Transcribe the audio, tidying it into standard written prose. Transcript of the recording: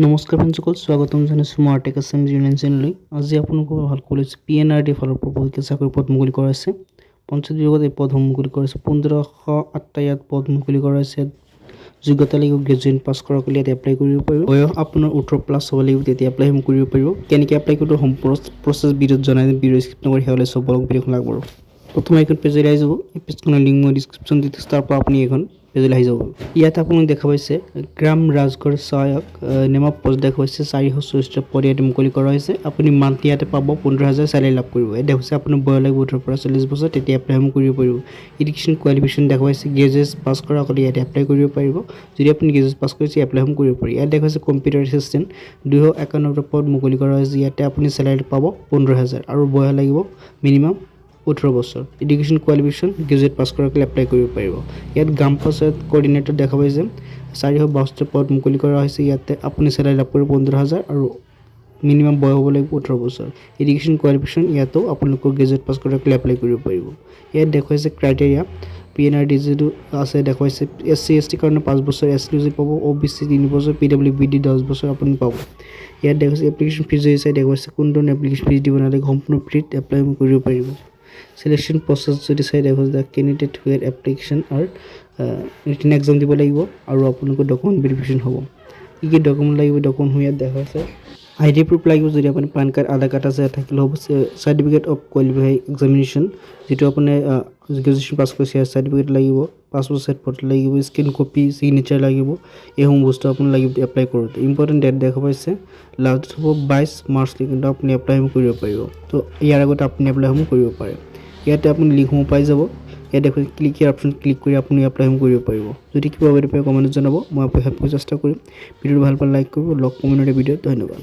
নমস্কাৰ বন্ধুসকল, স্বাগতম জনাইছোঁ মই আৰ্টেক আছাম ইউনিয়ন চেনেললৈ। আজি আপোনালোকক ভাল কৰিছোঁ PNRD ফালৰ পৰা বহুতকে চাকৰি পদ মুকলি কৰা হৈছে। পঞ্চায়ত বিভাগত এই পদসমূহ মুকলি কৰা হৈছে। 1508টা ইয়াত পদ মুকলি কৰা হৈছে। যোগ্যতা লাগিব গ্ৰেজুৱেট পাছ কৰাসকলে ইয়াত এপ্লাই কৰিব পাৰিব। বয়স আপোনাৰ 18+ হ'ব লাগিব, তেতিয়া এপ্লাই কৰিব পাৰিব। কেনেকৈ এপ্লাই কৰিব সম্পূৰ্ণ প্ৰচেছ ভিডিঅ'ত জনাই দিম। ভিডিঅ' স্কিপ নকৰি শেষলৈ চাব ভিডিঅ'খন আগবঢ়াব। প্ৰথমে এখন পেজলৈ আহি যাব। এই পেজখনৰ লিংক মই ডিছক্ৰিপশ্যন দি দিছোঁ, তাৰ পৰা আপুনি এইখন পেজলৈ আহি যাব। ইয়াত আপোনাক দেখা পাইছে গ্ৰাম ৰাজঘৰ সহায়ক নেমা পষ্ট দেখা পাইছে 464 পদ ইয়াত মুকলি কৰা হৈছে। আপুনি মান্থলি ইয়াতে পাব 15,000 চেলাৰী লাভ কৰিব। ইয়াত দেখা পাইছে আপোনাৰ বয়স লাগিব 18 পৰা 40 বছৰ, তেতিয়া এপ্লাই কৰিব পাৰিব। এডুকেশ্যন কোৱালিফিকেশ্যন দেখা পাইছে গ্ৰেজুৱেট পাছ কৰাসকলে ইয়াতে এপ্লাই কৰিব পাৰিব। যদি আপুনি গ্ৰেজুৱেট পাছ কৰিছে এপ্লাই কৰিব পাৰি। ইয়াত দেখা পাইছে কম্পিউটাৰ এছিষ্টেণ্ট 251টা পদ মুকলি কৰা হৈছে। ইয়াতে আপুনি চেলাৰী পাব 15,000 আৰু বয়স লাগিব মিনিমাম 18 বছৰ। এডুকেশ্যন কোৱালিফিকেশ্যন গ্ৰেজুৱেট পাছ কৰাসকলে এপ্লাই কৰিব পাৰিব। ইয়াত গ্ৰাম পঞ্চায়ত কোঅৰ্ডিনেটৰ দেখা পাইছে 462 পদ মুকলি কৰা হৈছে। ইয়াতে আপুনি চেলাৰী লাভ কৰিব 15,000 আৰু মিনিমাম বয়স হ'ব লাগিব 18 বছৰ। এডুকেশ্যন কোৱালিফিকেশ্যন ইয়াতো আপোনালোকৰ গ্ৰেজুৱেট পাছ কৰাসকলে এপ্লাই কৰিব পাৰিব। ইয়াত দেখুৱাইছে ক্ৰাইটেৰিয়া PNRD যিটো আছে দেখুৱাইছে SC ST কাৰণে 5 বছৰ, SC পাব, OBC 3 বছৰ, PWBD 10 বছৰ আপুনি পাব। ইয়াত দেখুৱাইছে এপ্লিকেশ্যন ফিজ হিচাপে দেখুৱাইছে কোনটো এপ্লিকেশ্যন ফিজ দিব নালাগে, সম্পূৰ্ণ ফ্ৰীত এপ্লাই কৰিব পাৰিব। সিলেকশ্যন প্ৰচেছ যদি চাই দেখুৱাইছে দ্য কেণ্ডিডেট হুৱেৰ এপ্লিকেশ্যন আৰু ৰিটেন এক্সাম দিব লাগিব আৰু আপোনালোকৰ ডকুমেণ্ট ভেৰিফিকেশ্যন হ'ব। কি ডকুমেণ্ট লাগিব, ডকুমেণ্ট ইয়াত দেখাইছে ID প্ৰুফ লাগিব। যদি আপুনি পান কাৰ্ড আধাৰ কাৰ্ড আছে থাকিলে হ'ব। চাৰ্টিফিকেট অফ কোৱালিফাই এক্সামিনেশ্যন যিটো আপুনি গ্ৰেজুৱেশ্যন পাছ কৰিছে চাৰ্টিফিকেট লাগিব, পাছপোৰ্ট চাইজ ফটো লাগিব, স্ক্ৰীন কপি, চিগনেচাৰ লাগিব। এইসমূহ বস্তু আপুনি লাগিব এপ্লাই কৰোঁতে। ইম্পৰ্টেণ্ট ডেট দেখা পাইছে লাষ্ট হ'ব 22 মাৰ্চ কিন্তু আপুনি এপ্লাইসমূহ কৰিব পাৰিব। তো ইয়াৰ আগতে আপুনি এপ্লাইসমূহ কৰিব পাৰে। ইয়াতে আপুনি লিংকসমূহ পাই যাব। ইয়াত দেখুৱাই ক্লিক ইয়াৰ অপশ্যন ক্লিক কৰি আপুনি এপ্লাইসমূহ কৰিব পাৰিব। যদি কিবা বেলেগ কমেণ্টত জনাব, মই হেল্প কৰাৰ চেষ্টা কৰিম। ভিডিঅ'টো ভাল পালে লাইক কৰিব, লগ কমেণ্টৰ ভিডিঅ'ত। ধন্যবাদ।